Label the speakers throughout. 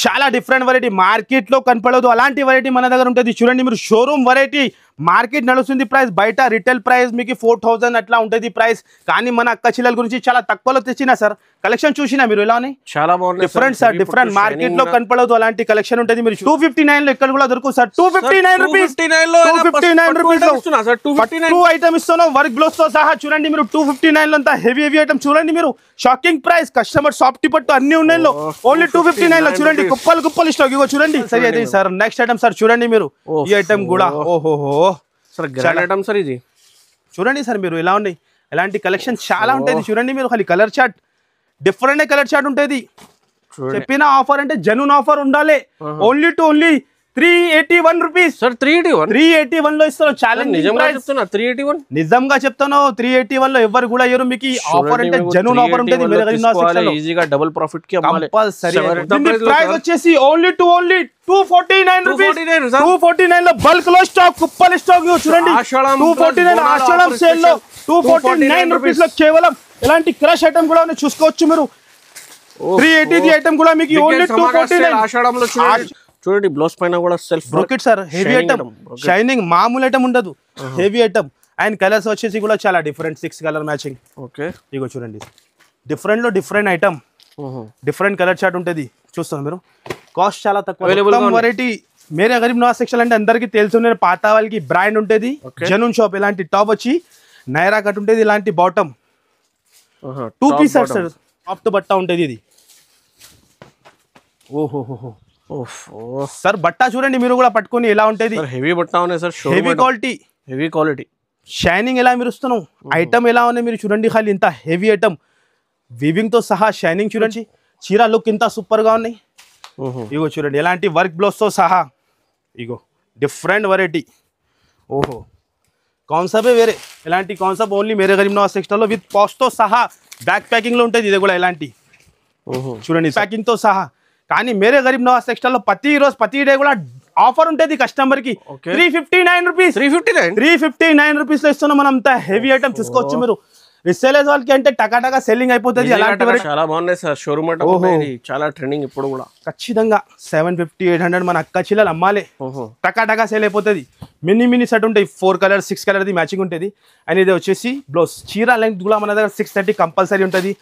Speaker 1: చాలా different variety market లో కనపడదు అలాంటి వెరైటీ మన దగ్గర ఉంటుంది చూడండి మీరు షోరూమ్ వెరైటీ మార్కెట్ నడుస్తుంది ప్రైస్ బయట రిటైల్ ప్రైస్ మీకు 4000 అట్లా ఉంటుంది ప్రైస్ కానీ మన అక్క చిల్లల గురించి చాలా తక్కువలో తెచ్చినా సార్ కలెక్షన్ చూసినా మీరు ఎలా ఉన్నాయి
Speaker 2: చాలా బాగుంది
Speaker 1: డిఫరెంట్ సార్ డిఫరెంట్ మార్కెట్ లో కనపడదు అలాంటి కలెక్షన్ ఉంటుంది మీరు 259 లో ఇక్కడ కూడా దొరుకుతుంది sir 259 rupees 259 rupees
Speaker 2: sir 259
Speaker 1: item ఇస్తాను వర్క్ బ్లౌజ్ తో సహా చూడండి మీరు 259 లో అంతా హెవీ ఐటమ్ చూడండి మీరు షాకింగ్ ప్రైస్ కస్టమర్ సాఫ్ట్ పట్టు అన్ని ఉన్నాయి ఓన్లీ 259 లో చూడండి కుప్పలు స్టాక్ ఇగో చూడండి సరి అయితే సార్ నెక్స్ట్ ఐటమ్ సార్ చూడండి మీరు ఈ ఐటమ్ కూడా ఓహోహో
Speaker 2: సార్ గ్రాండ్ ఐటమ్ సార్ ఇది
Speaker 1: చూడండి సార్ మీరు ఎలా ఉన్నాయి ఎలాంటి కలెక్షన్ చాలా ఉంటుంది చూడండి మీరు ఖాళీ colour chart different colour chart ఉంటుంది చెప్పిన ఆఫర్ అంటే జెన్యూన్ ఆఫర్ ఉండాలి only to only 381 rupees
Speaker 2: sir
Speaker 1: 381 లో ఇస్తాను ఛాలెంజ్
Speaker 2: నిజంగా చెప్తున్నా 381
Speaker 1: నిజంగా చెప్తాను 381 లో ఎవరు కూడా ఇయ్యరు మీకు ఆఫర్ అంటే జెన్యూన్ ఆఫర్ ఉంటుంది మీరు
Speaker 2: ఈజీగా డబుల్ ప్రాఫిట్ కి అమ్మాలి
Speaker 1: కంపల్సరీ ప్రైస్ వచ్చేసి ఓన్లీ 249 రూపీస్ 249 లో బల్క్ లో స్టాక్ కుప్పల్ స్టాక్ చూడండి 249 ఆషాఢం సేల్ లో 249 రూపీస్ లో కేవలం ఇలాంటి క్రష్ ఐటమ్ కూడా చూసుకోవచ్చు మీరు 380 ఐటమ్ కూడా మీకు ఓన్లీ 249
Speaker 2: ఆషాఢంలో చూడండి బ్లౌజ్ పైన కూడా self
Speaker 1: brocade sir heavy item shining మామూలు ఐటమ్ ఉండదు హెవీ ఐటమ్ అండ్ కలర్స్ వచ్చేసి కూడా చాలా డిఫరెంట్ 6 కలర్ మ్యాచింగ్
Speaker 2: ఓకే
Speaker 1: ఇగో చూడండి డిఫరెంట్ లో different item different colour chart ఉంటుంది చూస్తాం మీరు కాస్ట్ చాలా తక్కువ వెరైటీ మేరే గరీబ్ నవాజ్ సెక్షన్ అంటే అందరికి తెలుసు పాత వాళ్ళకి బ్రాండ్ ఉంటుంది జెన్యూన్ షాప్ ఇలాంటి టాప్ వచ్చి నైరా కట్ ఉంటుంది ఇలాంటి బాటమ్ 2 పీస్ సార్ టాప్ తో బట్ట ఉంటుంది ఇది ఓహోహో సార్ బట్ట చూడండి మీరు కూడా పట్టుకొని ఎలా ఉంటుంది
Speaker 2: హెవీ బట్ట ఉన్నాయి సార్ హెవీ క్వాలిటీ
Speaker 1: షైనింగ్ ఎలా మీరు ఇస్తున్నాం ఐటమ్ ఎలా ఉన్నాయి మీరు చూడండి ఖాళీ ఇంత హెవీ ఐటమ్ వీవింగ్ తో సహా షైనింగ్ చూడండి చీర లుక్ ఇంత సూపర్ గా ఉన్నాయి ఇగో చూడండి ఎలాంటి వర్క్ బ్లౌజ్ తో సహా ఇగో డిఫరెంట్ వెరైటీ ఓహో కాన్సెప్ట్ వేరే ఎలాంటి కాన్సెప్ట్ ఓన్లీ మేరే గరీబ్ నవాజ్ సెక్షన్ లో విత్ పాస్ట్ తో సహా బ్యాక్ ప్యాకింగ్ లో ఉంటుంది ఇది కూడా ఎలాంటి చూడండి ప్యాకింగ్ తో సహా కానీ మేరే గరీబ్ నవాజ్ సెక్షన్ లో ప్రతి డే కూడా ఆఫర్ ఉంటుంది కస్టమర్ కి 359 రూపీస్ 359 రూపీస్ లో ఇస్తున్నాం మనం అంతా హెవీ ఐటమ్ చూసుకోవచ్చు మీరు రీసేలర్స్ వాళ్ళకి అంటే టకాటకా సెల్లింగ్ అయిపోతుంది అలాంటి
Speaker 2: చాలా బాగున్నాయి సార్ షోరూమ్ చాలా ట్రెండింగ్ ఇప్పుడు కూడా
Speaker 1: ఖచ్చితంగా 750 800 మన అక్క చిల్లలు అమ్మాలి టకాటకా సేల్ అయిపోతుంది మినీ సెట్ ఉంటాయి 4 కలర్ 6 కలర్ మ్యాచింగ్ ఉంటుంది అండ్ ఇది వచ్చేసి బ్లౌజ్ చీర లెంగ్త్ కూడా మన దగ్గర 630 కంపల్సరీ ఉంటుంది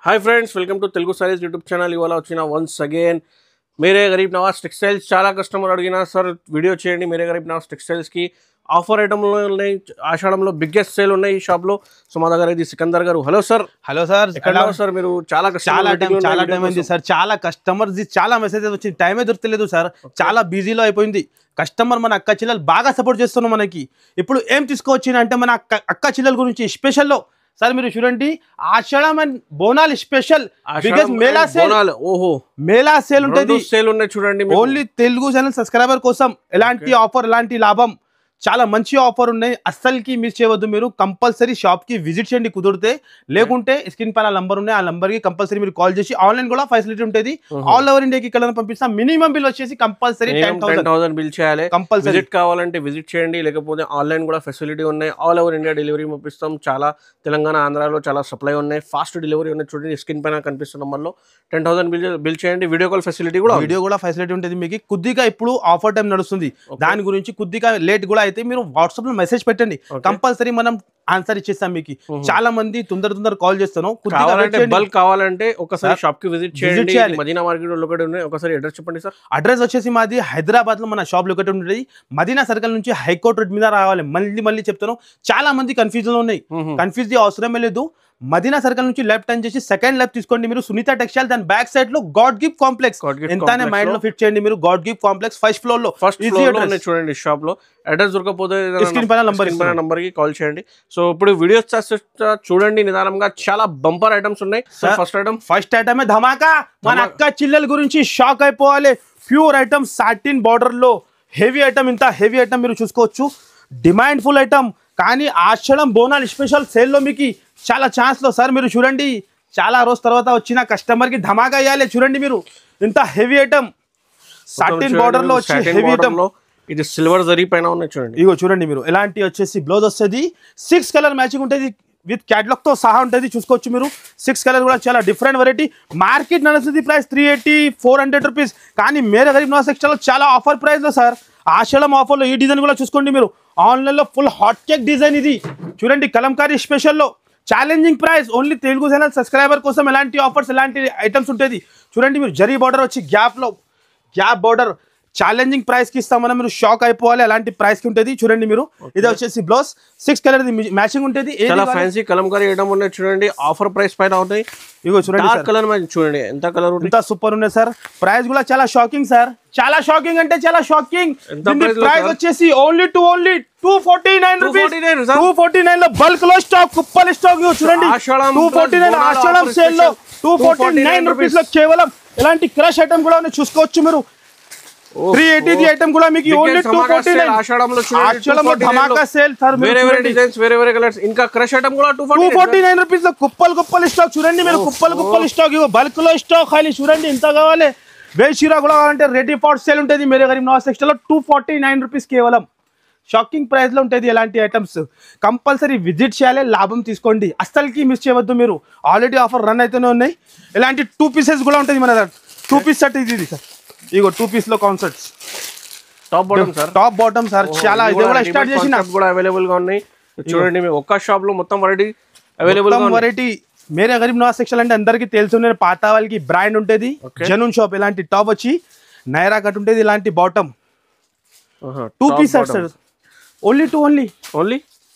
Speaker 2: hi friends welcome to Telugu saris YouTube channel ఇవాళ వచ్చిన వన్స్ అగైన్ మేరే గరీబ్ నవాజ్ టెక్స్టైల్స్ చాలా కస్టమర్ అడిగినా సార్ వీడియో చేయండి మేరే గరీబ్ నవాజ్ టెక్స్టైల్స్ కి ఆఫర్ ఐటమ్లో ఉన్నాయి ఆషాఢంలో బిగ్గెస్ట్ సేల్ ఉన్నాయి ఈ షాప్ లో సో మా దగ్గర ఇది సికందర్ గారు హలో సార్ ఎక్కడ సార్ మీరు చాలా
Speaker 1: టైం అయింది సార్ చాలా కస్టమర్స్ చాలా మెసేజెస్ వచ్చి టైమే దొరకలేదు సార్ చాలా బిజీలో అయిపోయింది కస్టమర్ మన అక్క చిల్లలు బాగా సపోర్ట్ చేస్తున్నాం మనకి ఇప్పుడు ఏం తీసుకోవచ్చు అంటే మన అక్క చిల్లల గురించి స్పెషల్లో సార్ మీరు చూడండి ఆషాఢం అండ్ బోనాల్ స్పెషల్ బిగ్గెస్ట్ మేళా సేల్ ఉంటుంది
Speaker 2: సేల్ ఉన్నాయి చూడండి
Speaker 1: ఓన్లీ తెలుగు ఛానల్ సబ్స్క్రైబర్ కోసం ఎలాంటి ఆఫర్ ఎలాంటి లాభం చాలా మంచి ఆఫర్ ఉన్నాయి అస్సలకి మిస్ చేయవద్దు మీరు కంపల్సరీ షాప్ కి విజిట్ చేయండి కుదిరితే లేకుంటే స్క్రీన్ పైన నంబర్ ఉన్నాయి ఆ నంబర్ కి కంపల్సరీ మీరు కాల్ చేసి ఆన్లైన్ కూడా ఫెసిలిటీ ఉంటుంది ఆల్ ఓవర్ ఇండియాకి ఇక్కడ పంపిస్తాం మినిమం బిల్ వచ్చేసి కంపల్సరీ
Speaker 2: 10,000 బిల్ చేయాలి కంపల్సరీ విజిట్ కావాలంటే విజిట్ చేయండి లేకపోతే ఆన్లైన్ కూడా ఫెసిలిటీ ఉన్నాయి ఆల్ ఓవర్ ఇండియా డెలివరీ పంపిస్తాం చాలా తెలంగాణ ఆంధ్రాలో చాలా సప్లై ఉన్నాయి ఫాస్ట్ డెలివరీ ఉన్నాయి చూడండి స్క్రీన్ పైన కనిపిస్తున్న నంబర్లో 10,000 బిల్ చేయండి వీడియో కాల్ ఫెసిలిటీ కూడా ఫెసిలిటీ
Speaker 1: ఉంటుంది మీకు కొద్దిగా ఇప్పుడు ఆఫర్ టైం నడుస్తుంది దాని గురించి కొద్దిగా లేట్ కూడా అయితే మీరు వాట్సాప్ లో మెసేజ్ పెట్టండి కంపల్సరీ మనం ఆన్సర్ ఇచ్చేస్తాం మీకు చాలా మంది తొందర కాల్ చేస్తాను
Speaker 2: బల్క్ కావాలంటే ఒకసారి షాప్ కి విజిట్ చేయండి మదీనా మార్కెట్ లొకేట్ ఉన్నాయి ఒకసారి అడ్రస్ చెప్పండి సార్
Speaker 1: అడ్రస్ వచ్చేసి మాది హైదరాబాద్ లో మన షాప్ లొకేట్ ఉంటుంది మదీనా సర్కిల్ నుంచి హైకోర్ట్ రోడ్ మీద రావాలి మళ్ళీ చెప్తాను చాలా మంది కన్ఫ్యూజన్ లో ఉన్నాయి కన్ఫ్యూజ్ అవసరమే లేదు మదీనా సర్కిల్ నుంచి లెఫ్ట్ టర్న్ చేసి సెకండ్ లెఫ్ట్ తీసుకోండి మీరు సునీత టెక్స్టైల్ దాని బ్యాక్ సైడ్ లో గాడ్ గిఫ్ట్ కాంప్లెక్స్ ఎంతనే మైండ్ లో ఫిట్ చేయండి మీరు God gift complex first floor లో
Speaker 2: చూడండి షాప్ లో అడ్రస్ దొరకపోతే నంబర్ కి కాల్ చేయండి సో ఇప్పుడు వీడియోస్ చూడండి నిదానంగా చాలా బంపర్ ఐటమ్స్ ఉన్నాయి ఫస్ట్ ఐటమ్ ధమాకా
Speaker 1: మన అక్క చిల్లల గురించి షాక్ అయిపోవాలి ప్యూర్ ఐటమ్ సాటిన్ బార్డర్ లో హెవీ ఐటమ్ ఇంత హెవీ ఐటమ్ మీరు చూసుకోవచ్చు డిమాండ్ ఫుల్ ఐటమ్ కానీ ఆషాఢం బోనాల్ స్పెషల్ సేల్ లో మీకు చాలా ఛాన్స్ లో సార్ మీరు చూడండి చాలా రోజు తర్వాత వచ్చిన కస్టమర్ కి ధమాకా అయ్యాలి చూడండి మీరు ఇంత హెవీ ఐటమ్ సాటిన్ బార్డర్ లో వచ్చి హెవీ ఐటమ్
Speaker 2: ఇది సిల్వర్ జరీ పైన ఉన్నాయి చూడండి
Speaker 1: ఇగో చూడండి మీరు ఎలాంటి వచ్చేసి బ్లౌజ్ వస్తుంది 6 కలర్ మ్యాచింగ్ ఉంటుంది విత్ క్యాటలాగ్ తో సహా ఉంటుంది, చూసుకోవచ్చు మీరు. 6 కలర్ కూడా చాలా డిఫరెంట్ వెరైటీ. మార్కెట్ నడుస్తుంది ప్రైస్ 380-400 రూపీస్, కానీ మేరే గరీబ్ నవాజ్ టెక్స్టైల్ చాలా ఆఫర్ ప్రైస్ లో సార్. ఆషాఢం ఆఫర్లో ఈ డిజైన్ కూడా చూసుకోండి మీరు. ఆన్లైన్లో ఫుల్ హాట్ కేక్ డిజైన్ ఇది చూడండి, కలంకారీ స్పెషల్లో challenging price. Only Telugu channel subscriber కోసం ఎలాంటి ఆఫర్స్ ఎలాంటి ఐటమ్స్ ఉంటుంది చూడండి మీరు. జరీ బార్డర్ వచ్చి గ్యాప్ బార్డర్ ఛాలెంజింగ్ ప్రైస్ కి ఇస్తాం మనం, మీరు షాక్ అయిపోవాలి అలాంటి ప్రైస్ కి ఉంటుంది చూడండి మీరు. ఇది వచ్చేసి బ్లౌజ్ 6 కలర్ మ్యాచింగ్ ఉంటుంది.
Speaker 2: చాలా ఫ్యాన్సీ కలంకారీ ఐటమ్ ఉన్నాయి చూడండి, ఆఫర్ ప్రైస్ పైన అవుతాయి.
Speaker 1: ఇగో చూడండి
Speaker 2: డార్క్ కలర్ చూడండి ఎంత కలర్
Speaker 1: ఎంత సూపర్ ఉన్నాయి సార్. ప్రైస్ కూడా చాలా షాకింగ్ సార్, చాలా షాకింగ్ అంటే చాలా షాకింగ్. ప్రైస్ వచ్చేసి ఓన్లీ 249 రూపీస్. 249 లో బల్క్ లో స్టాక్, కుప్పల్ స్టాక్ చూడండి. 249 ఆషాఢం సేల్ లో 249 రూపీస్ లో కేవలం ఇలాంటి క్రష్ ఐటమ్ కూడా చూసుకోవచ్చు మీరు. 380 ఐటమ్ కూడా మీకు ఓన్లీ 249 ఆషాఢంలో ధమాకా సేల్ సార్.
Speaker 2: వేరే డిజైన్స్ వేరే కలర్స్ ఇంకా క్రష్ ఐటమ్ కూడా
Speaker 1: 249 రూపీస్ లో కుప్పల్ స్టాక్ చూడండి మీరు. కుప్పల్ స్టాక్ బల్క్ లో స్టాక్ ఖాళీ చూడండి ఎంత కావాలి. వేషీరా కూడా కావాలంటే రెడీ ఫార్ సేల్ ఉంటుంది మేరే గరీబ్ నవాజ్ టెక్స్టైల్ లో 249 రూపీస్ కేవలం. షాకింగ్ ప్రైస్ లో ఉంటుంది ఎలాంటి ఐటమ్స్. కంపల్సరీ విజిట్ చేయాలి, లాభం తీసుకోండి, అస్సలకి మిస్ చేయవద్దు మీరు. ఆల్రెడీ ఆఫర్ రన్ అయితేనే ఉన్నాయి. ఇలాంటి 2 పీసెస్ కూడా ఉంటుంది మన దగ్గర. 2 పీస్ సెట్ ఇది సార్. ఇగో 2 పీస్ లో కాన్సెప్ట్స్ టాప్ బాటమ్ సార్. చాలా ఇది కూడా స్టార్ట్ చేసిన
Speaker 2: కూడా అవైలబుల్ గా ఉన్నాయి చూడండి. మీ ఒక్క షాప్ లో మొత్తం వెరైటీ అవైలబుల్
Speaker 1: వెరైటీ. మేరే గరీబ్ నవాజ్ టెక్స్టైల్ అంటే అందరికి తెలుసు, పాత వాళ్ళకి బ్రాండ్ ఉంటుంది, జెన్యూన్ షాప్. ఇలాంటి టాప్ వచ్చి నైరా కట్ ఉంటుంది, ఇలాంటి bottom 2 piece set sir. Only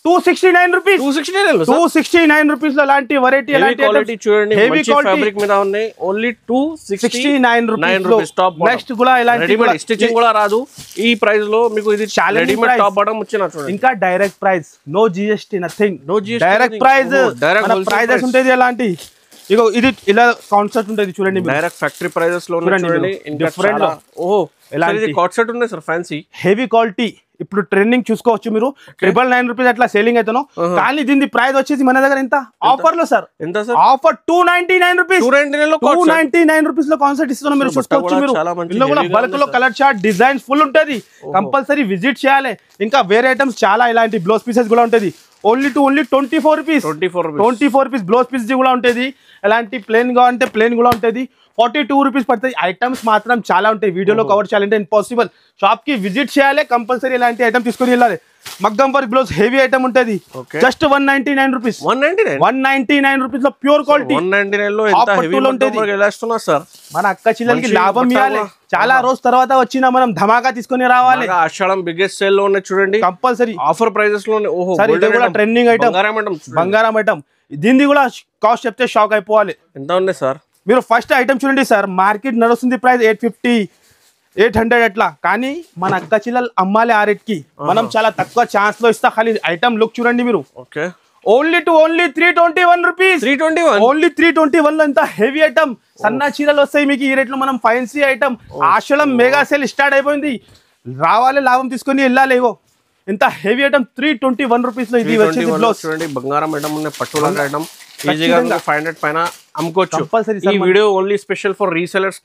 Speaker 1: 269 rupees. 269 rupees లో ఇలాంటి వెరైటీ
Speaker 2: క్వాలిటీ చూడండి, హెవీ ఫ్యాబ్రిక్ మీద ఉన్నాయి. Only 269 rupees. టాప్
Speaker 1: నెక్స్ట్ కూడా ఇలాంటి
Speaker 2: స్టిచింగ్ కూడా రాదు ఈ ప్రైస్ లో మీకు. ఇది రెడీమేడ్ టాప్ బాటమ్ వచ్చిన చూడండి.
Speaker 1: ఇంకా direct price, no GST, nothing. Direct price, prices ఉంటుంది ఎలాంటి. ఇగో ఇది ఇలా కాన్సెప్ట్ ఉంటుంది చూడండి,
Speaker 2: డైరెక్ట్ ఫ్యాక్టరీ ప్రైజెస్ లో చూడండి. డిఫరెంట్ ఓహో ఇది కాట్ సెట్ ఉన్నాయి సార్, ఫ్యాన్సీ హెవీ
Speaker 1: క్వాలిటీ. ఇప్పుడు ట్రెండింగ్ చూసుకోవచ్చు మీరు. 999 రూపీస్ అట్లా సేలింగ్ అవుతాను, కానీ దీని ప్రైస్ వచ్చేసి మన దగ్గర ఎంత ఆఫర్ లో సార్.
Speaker 2: ఎంత సార్
Speaker 1: ఆఫర్? 299 రూపీస్. 299 రూపీస్ లో కాన్సెప్ట్ ఇస్తున్నాం మీరు. చూసుకోవచ్చు మీరు. ఇందులో కూడా బల్క్ లో కలర్ చార్ట్ డిజైన్స్ ఫుల్ ఉంటుంది, కంపల్సరీ విజిట్ చేయాలి. ఇంకా వేరే ఐటమ్స్ చాలా ఇలాంటి బ్లౌజ్ పీసెస్ కూడా ఉంటుంది. Only 24 rupees. 24 rupees blouse piece కూడా ఉంటుంది. ఎలాంటి ప్లేన్ గా అంటే ప్లేన్ కూడా ఉంటుంది. 42 రూపీస్ పడుతుంది. ఐటమ్స్ మాత్రం చాలా ఉంటాయి, వీడియోలో కవర్ చేయాలంటే ఇంపాసిబుల్. షాప్ కి విజిట్ చేయాలి, కంపల్సరీ ఇలాంటి ఐటమ్ తీసుకొని వెళ్ళాలి. మగ్గం వర్క్ బ్లౌజ్ హెవీ ఐటమ్ ఉంటుంది. Just 199 rupees. 199 రూపీస్ లో ప్యూర్ క్వాలిటీ.
Speaker 2: 199 లో ఎంత హెవీ ఉంటుంది సార్.
Speaker 1: మన అక్క చెల్లెలకి లాభం ఇవ్వాలి. చాలా రోజు తర్వాత వచ్చిన మనం ధమాకా తీసుకొని రావాలి.
Speaker 2: ఆషాఢం బిగ్గెస్ట్ సేల్ లో ఉన్నాయి చూడండి, కంపల్సరీ ఆఫర్ ప్రైజెస్ లో.
Speaker 1: సార్ ఇది కూడా ట్రెండింగ్ ఐటమ్, బంగారం ఐటమ్. దీన్ని కూడా కాస్ట్ చెప్తే షాక్ అయిపోవాలి.
Speaker 2: ఎంత ఉంది సార్?
Speaker 1: మీరు ఫస్ట్ ఐటమ్ చూడండి సార్. మార్కెట్ నడుస్తుంది ప్రైస్ 850, 800 అట్లా, కానీ మన అక్క చిల్లలు అమ్మాలి ఆ రేట్ కి. మనం చాలా తక్కువ ఛాన్స్ లో ఇస్తా. ఖాళీ ఐటమ్ లుక్ చూడండి మీరు. Only 321 rupees. 321 ఓన్లీ 321 లో ఇంత హెవీ ఐటమ్. సన్న చీరలు వస్తాయి మీకు ఈ రేట్ లో. మనం ఫైన్సీ ఐటమ్. ఆషాఢం మెగా సేల్ స్టార్ట్ అయిపోయింది, రావాలి లాభం తీసుకొని వెళ్ళాలి. ఇగో ఇంత హెవీ ఐటమ్ 321 రూపీస్ లో. ఇది వచ్చేసి బ్లౌజ్
Speaker 2: చూడండి, బంగారం ఐటమ్ ఉన్నాయి, పట్టు లంగా ఐటమ్. ఈజీగా 500 పైన అమ్ముకోవచ్చు. ఈ video only special for resellers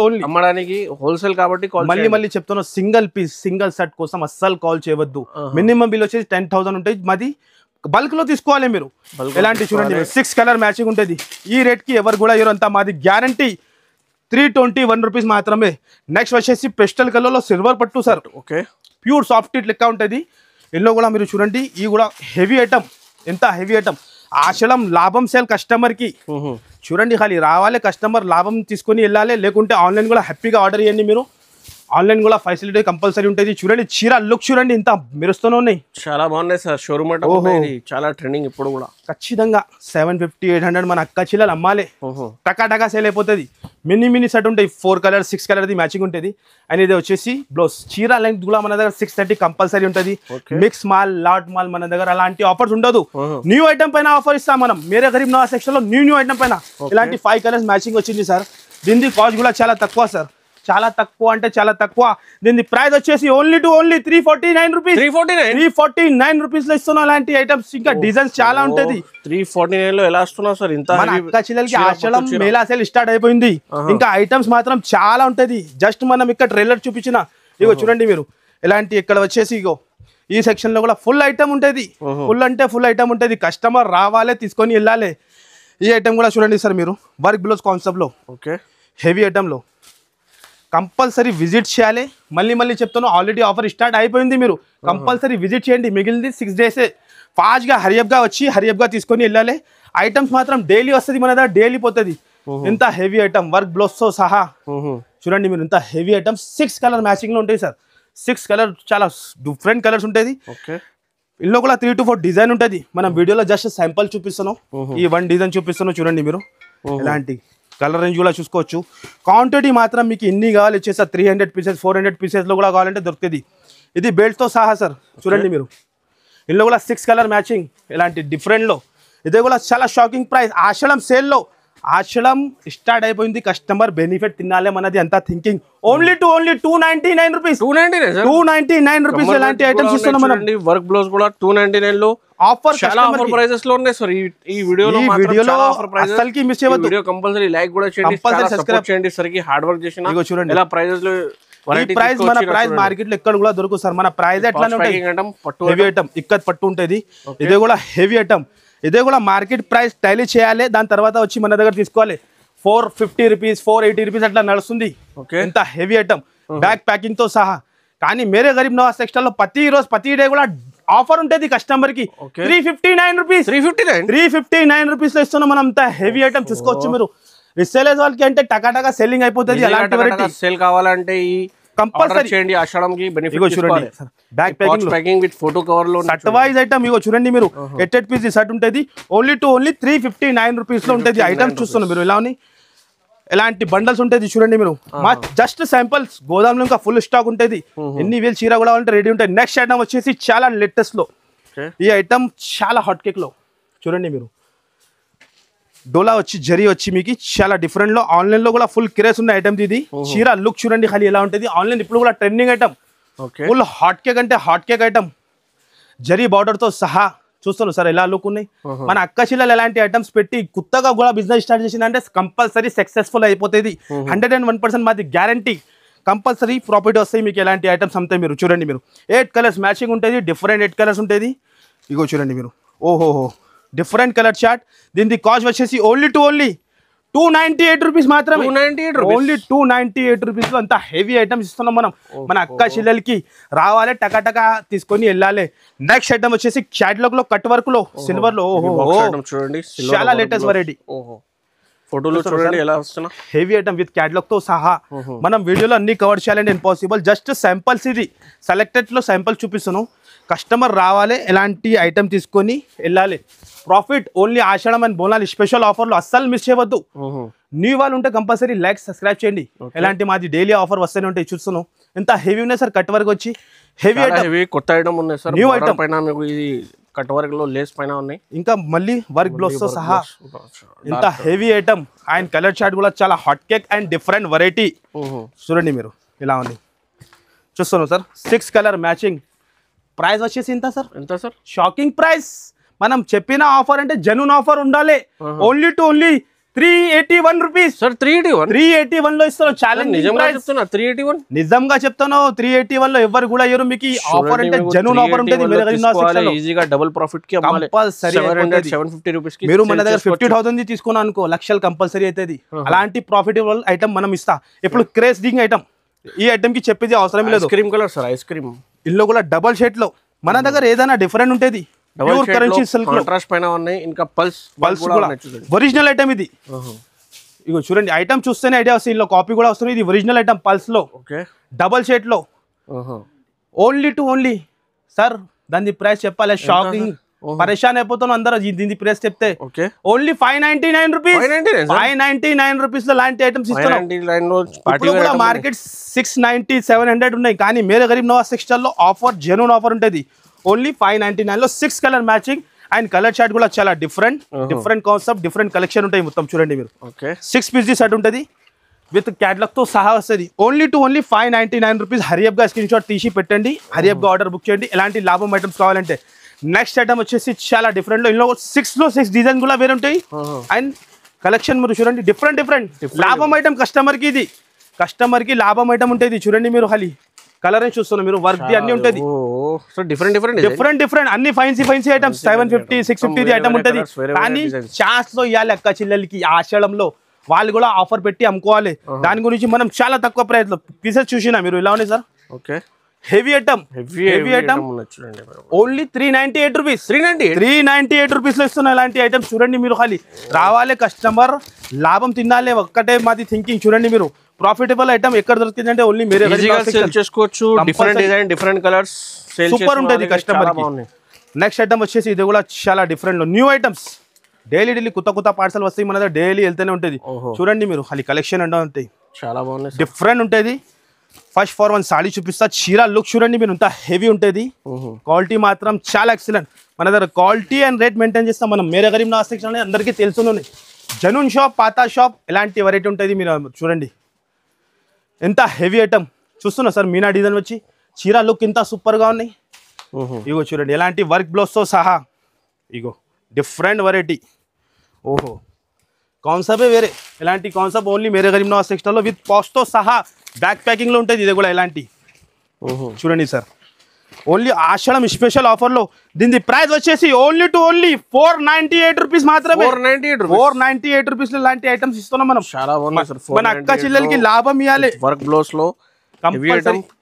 Speaker 2: only, అమ్మడానికి హోల్సేల్ కాబట్టి.
Speaker 1: మళ్ళీ చెప్తున్నా, సింగిల్ పీస్ సింగిల్ సెట్ కోసం అస్సలు కాల్ చేయవద్దు. మినిమం బిల్ వచ్చేసి 10,000 ఉంటుంది. మాది బల్క్ లో తీసుకోవాలి మీరు. ఎలాంటి చూడండి 6 కలర్ మ్యాచింగ్ ఉంటుంది. ఈ రేట్ కి ఎవరు కూడా ఇవ్వరు. అంతా మాది గ్యారంటీ. 321 రూపీస్ మాత్రమే. నెక్స్ట్ వచ్చేసి పెస్టల్ కలర్ లో సిల్వర్ పట్టు సార్. ఓకే, ప్యూర్ సాఫ్ట్ లెక్క ఉంటుంది. ఎల్లో కూడా మీరు చూడండి. ఈ కూడా హెవీ ఐటమ్. ఎంత హెవీ ఐటమ్. ఆషాఢం లాభం సేల్ కస్టమర్ కి చూడండి. ఖాళీ రావాలి కస్టమర్, లాభం తీసుకొని వెళ్ళాలి. లేకుంటే ఆన్లైన్ కూడా హ్యాపీగా ఆర్డర్ చేయండి మీరు. ఆన్లైన్ కూడా ఫెసిలిటీ కంపల్సరీ ఉంటుంది. చూడండి చీర లుక్ చూడండి, ఇంత మెరుస్తూనే ఉన్నాయి.
Speaker 2: చాలా బాగున్నాయి సార్. షోరూమ్ చాలా ట్రెండింగ్ ఇప్పుడు కూడా.
Speaker 1: ఖచ్చితంగా 750, 800 మన అక్క చీరలు అమ్మాలి. టకా సేల్ అయిపోతుంది. మినీ సెట్ ఉంటాయి. 4 కలర్ 6 కలర్ది మ్యాచింగ్ ఉంటుంది. అండ్ ఇది వచ్చేసి బ్లౌజ్. చీర లెంగ్త్ కూడా మన దగ్గర 630 కంపల్సరీ ఉంటుంది. మిక్స్ మాల్, లాట్ మాల్ మన దగ్గర అలాంటి ఆఫర్స్ ఉండదు. న్యూ ఐటమ్ పైన ఆఫర్ ఇస్తాం మనం. మేరే గరీబ్ నవాజ్ సెక్షన్ లో న్యూ ఐటమ్ పైన ఇలాంటి 5 కలర్స్ మ్యాచింగ్ వచ్చింది సార్. దీని కాస్ట్ కూడా చాలా తక్కువ సార్. చాలా తక్కువ అంటే చాలా తక్కువ. దీని ప్రైస్ వచ్చేసి ఓన్లీ 349 రూపీస్. 349 రూపీస్ లో ఇస్తున్నాం అలాంటి ఐటమ్స్. ఇంకా డిజైన్స్ చాలా ఉంటది.
Speaker 2: 349 లో ఎలా వస్తున్నావు సార్? ఇంత
Speaker 1: మన అక్క చెల్లెలకి ఆషాఢం మేళా సేల్ స్టార్ట్ అయిపోయింది. ఇంకా ఐటమ్స్ మాత్రం చాలా ఉంటది. జస్ట్ మనం ఇక్కడ ట్రైలర్ చూపించిన. ఇగో చూడండి మీరు. ఇలాంటి ఇక్కడ వచ్చేసి ఇగో ఈ సెక్షన్ లో కూడా ఫుల్ ఐటమ్ ఉంటుంది. ఫుల్ అంటే ఫుల్ ఐటమ్ ఉంటుంది. కస్టమర్ రావాలి తీసుకొని వెళ్ళాలి. ఈ ఐటమ్ కూడా చూడండి సార్ మీరు వర్క్ బ్లౌజ్ కాన్సెప్ట్ లో
Speaker 2: ఓకే
Speaker 1: హెవీ ఐటమ్ లో కంపల్సరీ విజిట్ చేయాలి. మళ్ళీ చెప్తాను, ఆల్రెడీ ఆఫర్ స్టార్ట్ అయిపోయింది. మీరు కంపల్సరీ విజిట్ చేయండి. మిగిలింది 6 days. ఫాస్ట్గా హరియప్గా వచ్చి హరియప్గా తీసుకొని వెళ్ళాలి. ఐటమ్స్ మాత్రం డైలీ వస్తుంది, మన దగ్గర డైలీ పోతుంది. ఇంత హెవీ ఐటమ్ వర్క్ బ్లౌజ్తో సహా చూడండి మీరు. ఇంత హెవీ ఐటమ్ 6 కలర్ మ్యాచింగ్లో ఉంటాయి సార్. 6 కలర్ చాలా డిఫరెంట్ కలర్స్ ఉంటుంది. ఇందులో కూడా 3 to 4 డిజైన్ ఉంటుంది. మనం వీడియోలో జస్ట్ శాంపుల్ చూపిస్తున్నాం. ఈ 1 డిజైన్ చూపిస్తున్నాం చూడండి మీరు. ఇలాంటి కలర్ రేంజ్ కూడా చూసుకోవచ్చు. క్వాంటిటీ మాత్రం మీకు ఇన్ని కావాలి వచ్చేసి 300 pieces 400 pieces లో కూడా కావాలంటే దొరుకుతుంది. ఇది బెల్ట్తో సహా సార్ చూడండి మీరు. ఇందులో కూడా 6 కలర్ మ్యాచింగ్ ఇలాంటి డిఫరెంట్లో. ఇదే కూడా చాలా షాకింగ్ ప్రైస్. ఆషాఢం సేల్లో ఆషాఢం స్టార్ట్ అయిపోయింది. కస్టమర్ బెనిఫిట్ తినాలి మనది అంతా థింకింగ్. Only 299 rupees. 299 రూపీస్ ఇలాంటి ఐటమ్స్ ఇస్తున్నాం మనం.
Speaker 2: వర్క్ బ్లౌజ్ కూడా 299 లో
Speaker 1: ఆఫర్
Speaker 2: చాలా ఆఫర్ ప్రైజెస్ లో ఉన్నాయి సార్. ఈ వీడియోలో ఆఫర్ ప్రైజెస్ అసలుకి మిస్ చేయవద్దు. వీడియో కంపల్సరీ లైక్ కూడా చేయండి, కంపల్సరీ సబ్స్క్రైబ్ చేయండి. సరికి హార్డ్ వర్క్ చేసిన
Speaker 1: ఇగో చూడండి
Speaker 2: ఎలా ప్రైజెస్ లో
Speaker 1: ఈ ప్రైస్ మన ప్రైస్ మార్కెట్ లో ఎక్కడ కూడా దొరకదు సార్. మన ప్రైస్ ఎట్లానే ఉంటాయి. హెవీ ఐటమ్ ఇక్కత్ పట్టు ఉంటుంది. ఇదే కూడా హెవీ ఐటమ్. ఇదే కూడా మార్కెట్ ప్రైస్ టైలీ చేయాలి. దాని తర్వాత వచ్చి మన దగ్గర తీసుకోవాలి. 450 రూపీస్ 480 రూపీస్ అట్లా నడుస్తుంది. ఇంత హెవీ ఐటమ్ బ్యాక్ ప్యాకింగ్ తో సహా. కానీ మేరే గరీబ్ నవాజ్ టెక్స్టైల్ లో ప్రతి డే కూడా ఆఫర్ ఉంటుంది కస్టమర్ కి. 359 రూపీస్ 359 రూపీస్ లో ఇస్తున్నాం మనం. అంత హెవీ ఐటమ్ చూసుకోవచ్చు మీరు. రీసేలర్స్ వాళ్ళకి అంటే టకాటకా సెల్లింగ్ అయిపోతుంది. అలాంటి వెరైటీ సేల్ కావాలంటే ఈ కంపల్సరీ చేయండి. ఆషాఢంకి బెనిఫిట్ చూడండి. Back packing with photo cover లో షర్ట్ వైజ్ ఐటమ్. ఇగో చూడండి మీరు 8 పీస్ షర్ట్ ఉంటుంది. ఓన్లీ 359 రూపీస్ లో ఉంటుంది. ఐటమ్ చూస్తున్నారు మీరు. ఇలా ఎలాంటి బండల్స్ ఉంటుంది చూడండి మీరు. మా జస్ట్ శాంపుల్స్ గోదాంలో ఇంకా ఫుల్ స్టాక్ ఉంటుంది. ఎన్ని వేలు చీర కూడా అంటే రెడీ ఉంటాయి. నెక్స్ట్ ఐటమ్ వచ్చేసి చాలా లేటెస్ట్ లో ఈ ఐటమ్ చాలా హాట్ కేక్ లో చూడండి మీరు. డోలా వచ్చి జరీ వచ్చి మీకు చాలా డిఫరెంట్ లో. ఆన్లైన్ లో కూడా ఫుల్ క్రేజ్ ఉన్న ఐటమ్ ఇది. చీర లుక్ చూడండి ఖాళీ ఎలా ఉంటుంది. ఆన్లైన్ ఇప్పుడు కూడా trending item. Full hot cake అంటే hot cake item. Zari border తో సహా చూస్తాను సార్ ఎలా లుక్ ఉన్నాయి. మన అక్క చెల్లెలు ఎలాంటి ఐటమ్స్ పెట్టి కొత్తగా కూడా బిజినెస్ స్టార్ట్ చేసిందంటే కంపల్సరీ సక్సెస్ఫుల్ అయిపోతుంది. 101% మాది గ్యారంటీ. కంపల్సరీ ప్రాఫిట్ వస్తాయి మీకు ఎలాంటి ఐటమ్స్ అంతే. మీరు చూడండి మీరు 8 కలర్స్ మ్యాచింగ్ ఉంటుంది. డిఫరెంట్ 8 కలర్స్ ఉంటుంది. ఇగో చూడండి మీరు. ఓహోహో డిఫరెంట్ కలర్ చార్ట్. దీని కాస్ట్ వచ్చేసి ఓన్లీ 298 రూపీస్ మాత్రమే. ఓన్లీ 298 రూపీస్ లో అంత హెవీ ఐటమ్స్ ఇస్తున్నాం మనం. మన అక్క చెల్లెలకి రావాలి టకాటకా తీసుకొని వెళ్ళాలి. నెక్స్ట్ ఐటమ్ వచ్చేసి క్యాటలాగ్ లో కట్ వర్క్ లో సిల్వర్ లో. చూడండి చాలా లేటెస్ట్ వెరైటీ. ఫోటోలో చూడండి ఎలా వస్తున్నా హెవీ ఐటమ్ విత్ క్యాటలాగ్ తో సహా. మనం వీడియోలో అన్ని కవర్ చేయాలంటే ఇంపాసిబుల్. జస్ట్ శాంపుల్స్ ఇది సెలెక్టెడ్ లో శాంపుల్ చూపిస్తున్నాం. కస్టమర్ రావాలి ఎలాంటి ఐటమ్ తీసుకొని వెళ్ళాలి. Profit only Ashadham and Bonalu special ఆఫర్లు అస్సలు మిస్ చేయవద్దు. న్యూ వాళ్ళు ఉంటే కంపల్సరీ లైక్ సబ్స్క్రైబ్ చేయండి. ఎలాంటి మాది డైలీ ఆఫర్ వస్తూనే ఉంటాయి. చూస్తున్నాం ఎంత హెవీ ఉన్నాయి సార్. కట్ వర్క్ వచ్చి హెవీ కొత్త ఐటమ్ ఉన్నాయి సార్. న్యూ ఐటమ్ పైన మీకు ఇది కట్ వర్క్ లో లేస్ పైన ఉన్నాయి. ఇంకా మళ్ళీ వర్క్ బ్లౌజ్ తో సహా ఇంత heavy item. And colour chart కూడా చాలా hot cake and different variety చూడండి మీరు ఇలా ఉంది. చూస్తున్నాం సార్ 6 కలర్ మ్యాచింగ్. ప్రైస్ వచ్చేసి ఎంత సార్? Shocking price. మనం చెప్పిన ఆఫర్ అంటే జెన్యూన్ ఆఫర్ ఉండాలి. Only 381 rupees sir. 381 లో ఇస్తాను. ఛాలెంజ్ నిజంగా చెప్తాను. 381 లో ఎవరు కూడా ఇయ్యరు మీకు. ఆఫర్ అంటే జెన్యూన్ ఆఫర్ ఉంటుంది. ఈజీగా డబుల్ ప్రాఫిట్ కి కంపల్సరీ 750 రూపీస్ కి. మీరు మన దగ్గర 50,000 తీసుకున్నా అనుకో లక్షలు కంపల్సరీ అవుతుంది. అలాంటి ప్రాఫిటబుల్ ఐటమ్ మనం ఇస్తా. ఇప్పుడు క్రేజ్ దింగ్ ఐటమ్. ఈ ఐటమ్ కి చెప్పేది అవసరం లేదు. Cream colour sir ice cream. ఇల్లు కూడా డబల్ షేడ్ లో మన దగ్గర ఏదైనా డిఫరెంట్ ఉంటుంది. ఒరిజినల్ ఐటమ్ ఇది. ఇగో చూడండి ఐటమ్ చూస్తేనే ఐడియా వస్తుంది. ఇందులో కాపీ కూడా వస్తుంది. ఇది ఒరిజినల్ ఐటమ్ పల్స్ లో డబల్ షేడ్ లో. ఓన్లీ సార్ దాని ప్రైస్ చెప్పాలి. షాకింగ్ పరేషాన్ అయిపోతాను అందరూ దీని ప్రైస్ చెప్తే. Only 599 rupees. 599 రూపీస్ లో లాంటి ఐటమ్స్ ఇస్తున్నాం. మార్కెట్ 690 700 ఉన్నాయి. కానీ మేరే గరీబ్ నవాజ్ టెక్స్టైల్ లో ఆఫర్ జెన్యూన్ ఆఫర్ ఉంటుంది. ఓన్లీ 599 లో 6 colour matching and colour chart కూడా చాలా డిఫరెంట్ కాన్సెప్ట్ డిఫరెంట్ కలెక్షన్ ఉంటాయి. మొత్తం చూడండి మీరు 6 పీస్ సెట్ ఉంటుంది విత్ క్యాటలాగ్ తో సహా వస్తుంది. Only 599 rupees. హరియప్గా స్క్రీన్ షాట్ తీసి పెట్టండి. హరియప్గా ఆర్డర్ బుక్ చేయండి. ఎలాంటి లాభం ఐటమ్స్ కావాలంటే. నెక్స్ట్ ఐటమ్ వచ్చేసి చాలా డిఫరెంట్ లో. ఇందులో 6 డిజైన్ కూడా వేరే ఉంటాయి. అండ్ కలెక్షన్ మీరు చూడండి డిఫరెంట్ లాభం ఐటమ్ కస్టమర్ కి. ఇది కస్టమర్ కి లాభం ఐటమ్ ఉంటుంది. చూడండి మీరు ఖాళీ కలర్ రేంజ్ చూస్తున్నా మీరు, వర్క్ అన్ని ఉంటది.
Speaker 2: సో
Speaker 1: డిఫరెంట్ అన్ని ఫైన్సీ ఐటమ్స్ 750 650 ఐటమ్ ఉంటది. కానీ ఛాన్స్ లో ఇవ్వాలి అక్క చెల్లెలకి ఆషాఢంలో, వాళ్ళు కూడా ఆఫర్ పెట్టి అమ్ముకోవాలి. దాని గురించి మనం చాలా తక్కువ ప్రైస్ లో పీసెస్ చూసినా మీరు ఇలా ఉన్నాయి sir.
Speaker 2: Okay,
Speaker 1: heavy item only 398 rupees. 398 rupees లో ఇస్తున్నా ఇలాంటి ఐటమ్స్. చూడండి మీరు, ఖాళీ రావాలి కస్టమర్, లాభం తినాలి, ఒక్కటే మాది థింకింగ్. చూడండి మీరు, ప్రాఫిటబుల్ ఐటమ్ ఎక్కడ దొరుకుతుంది అంటే ఓన్లీ మీరే
Speaker 2: చేసుకోవచ్చు. Different design, different colours,
Speaker 1: super ఉంటుంది కస్టమర్ కి. నెక్స్ట్ ఐటమ్ వచ్చేసి ఇది కూడా చాలా డిఫరెంట్ లో న్యూ ఐటమ్స్. డైలీ కొత్త పార్సల్ వస్తాయి మన దగ్గర, డైలీ వెళ్తూనే ఉంటుంది. చూడండి మీరు, ఖాళీ కలెక్షన్ అంటే ఉంటాయి,
Speaker 2: చాలా బాగుంది,
Speaker 1: డిఫరెంట్ ఉంటుంది. ఫస్ట్ ఫర్ వన్ సాడీ చూపిస్తా. చీర లుక్ చూడండి మీరు, ఇంత హెవీ ఉంటుంది. క్వాలిటీ మాత్రం చాలా ఎక్సలెంట్. మన దగ్గర క్వాలిటీ అండ్ రేట్ మెయింటైన్ చేస్తాం మనం. మేరే గరీబ్ నవాజ్ సెక్షన్ అనేది అందరికీ తెలుసున్నాయి. జనూన్ షాప్, పాతా షాప్, ఎలాంటి వెరైటీ ఉంటుంది మీరు చూడండి. ఎంత హెవీ ఐటమ్ చూస్తున్నా సార్. మీనా డిజైన్ వచ్చి చీర లుక్ ఇంత సూపర్గా ఉన్నాయి. ఇగో చూడండి, ఎలాంటి వర్క్ బ్లౌజ్తో సహా. ఇగో డిఫరెంట్ వెరైటీ. ఓహో, కాన్సెప్ట్ వేరే, ఎలాంటి కాన్సెప్ట్ ఓన్లీ మేరే గరీబ్ నవాజ్ సెక్షన్లో విత్ పాస్తో సహా బ్యాక్ ప్యాకింగ్ లో ఉంటుంది. ఇది కూడా ఎలాంటి చూడండి సార్, ఓన్లీ ఆషాఢం స్పెషల్ ఆఫర్ లో దీని ప్రైస్ వచ్చేసి ఓన్లీ 498 రూపీస్ మాత్రమే. 498 రూపీస్ లో ఇలాంటి ఐటమ్స్ ఇస్తున్నాం మనం.
Speaker 2: చాలా బాగుంది సార్.
Speaker 1: మన అక్క చెల్లెలకి లాభం ఇవ్వాలి.
Speaker 2: వర్క్ బ్లౌజ్ లో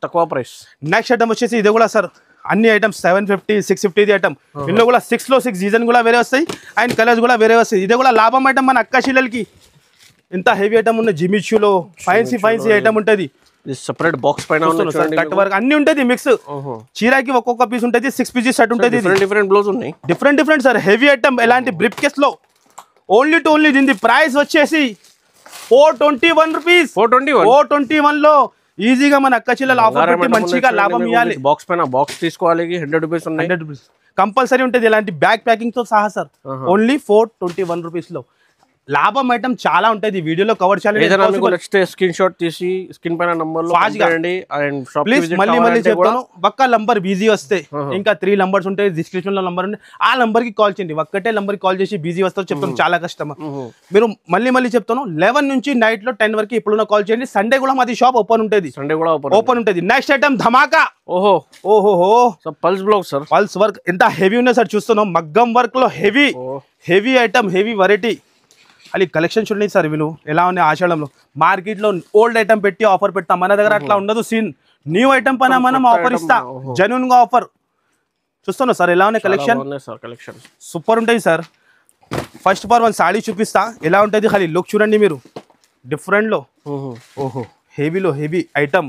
Speaker 2: తక్కువ ప్రైస్.
Speaker 1: నెక్స్ట్ ఐటమ్ వచ్చేసి ఇది కూడా సార్, అన్ని ఐటమ్స్ 750 650 ఐటమ్. ఇందులో కూడా 6 లో 6 డిజైన్ కూడా వేరే వస్తాయి అండ్ కలర్స్ కూడా వేరే వస్తాయి. ఇది కూడా లాభం ఐటమ్ మన అక్క చెల్లెలకి. ఇంత హెవీ ఐటమ్ ఉన్న జిమిచ్యూలో ఫైన్సీ ఐటమ్ ఉంటుంది.
Speaker 2: సెపరేట్ బాక్స్ పైన
Speaker 1: కట్ వర్క్ అన్ని ఉంటుంది మిక్స్. చీరాకి ఒక్కొక్క పీస్ ఉంటుంది, 6 పీసెస్ సెట్ ఉంటుంది.
Speaker 2: డిఫరెంట్ బ్లౌజ్ ఉన్నాయి,
Speaker 1: డిఫరెంట్ సార్. హెవీ ఐటమ్ ఎలాంటి బ్రిఫ్ కేస్ లో ఓన్లీ దీని ప్రైస్ వచ్చేసి 421 రూపీస్. 421 లో ఈజీగా మన అక్క చెల్లెలు ఆఫర్ పెట్టి మంచిగా లాభం ఇవ్వాలి.
Speaker 2: బాక్స్ పైన బాక్స్ తీసుకోవాలి, 100 రూపీస్ ఉన్నాయి.
Speaker 1: 100 రూపీస్ కంపల్సరీ ఉంటుంది. ఇలాంటి బ్యాక్ ప్యాకింగ్ తో సహా సార్. ఓన్లీ 421 రూపీస్ లో లాభం ఐటమ్ చాలా ఉంటుంది. వీడియోలో కవర్
Speaker 2: చేయాలి. స్క్రీన్ షాట్ తీసి స్క్రీన్ పైన నంబర్
Speaker 1: మళ్ళీ చెప్తాను. ఒక్క నంబర్ బిజీ వస్తే ఇంకా 3 నంబర్స్ ఉంటాయి డిస్క్రిప్షన్ లో నంబర్ ఉంది, ఆ నంబర్ కి కాల్ చేయండి. ఒక్కటే నంబర్ కాల్ చేసి బిజీ వస్తారు చెప్తాను, చాలా కస్టమర్. మీరు మళ్ళీ చెప్తాను, 11 నుంచి నైట్ లో 10 వరకు ఎప్పుడున్నా కాల్ చేయండి. సండే కూడా మాది షాప్ ఓపెన్ ఉంటుంది. ఓపెన్ ఉంటుంది. నెక్స్ట్ ఐటమ్ ధమాకా. ఓహో
Speaker 2: pulse blouse sir.
Speaker 1: Pulse work ఎంత హెవీ ఉన్నాయి సార్. చూస్తున్నాం మగ్గం వర్క్ లో హెవీ ఐటమ్, హెవీ వెరైటీ. అది కలెక్షన్ చూడండి సార్. వీళ్ళు ఎలా ఉన్నాయి ఆషాఢంలో. మార్కెట్ లో ఓల్డ్ ఐటమ్ పెట్టి ఆఫర్ పెడతాం, మన దగ్గర అట్లా ఉండదు సీన్. న్యూ ఐటమ్ పైన మనం ఆఫర్ ఇస్తా, జెన్యూన్ గా ఆఫర్. చూస్తున్నా సార్ ఎలా ఉన్నాయి కలెక్షన్. సూపర్ ఉంటాయి sir. First for one saree చూపిస్తా, ఎలా ఉంటుంది ఖాళీ లుక్ చూడండి మీరు, డిఫరెంట్ లో. ఓహో, హెవీలో హెవీ ఐటమ్.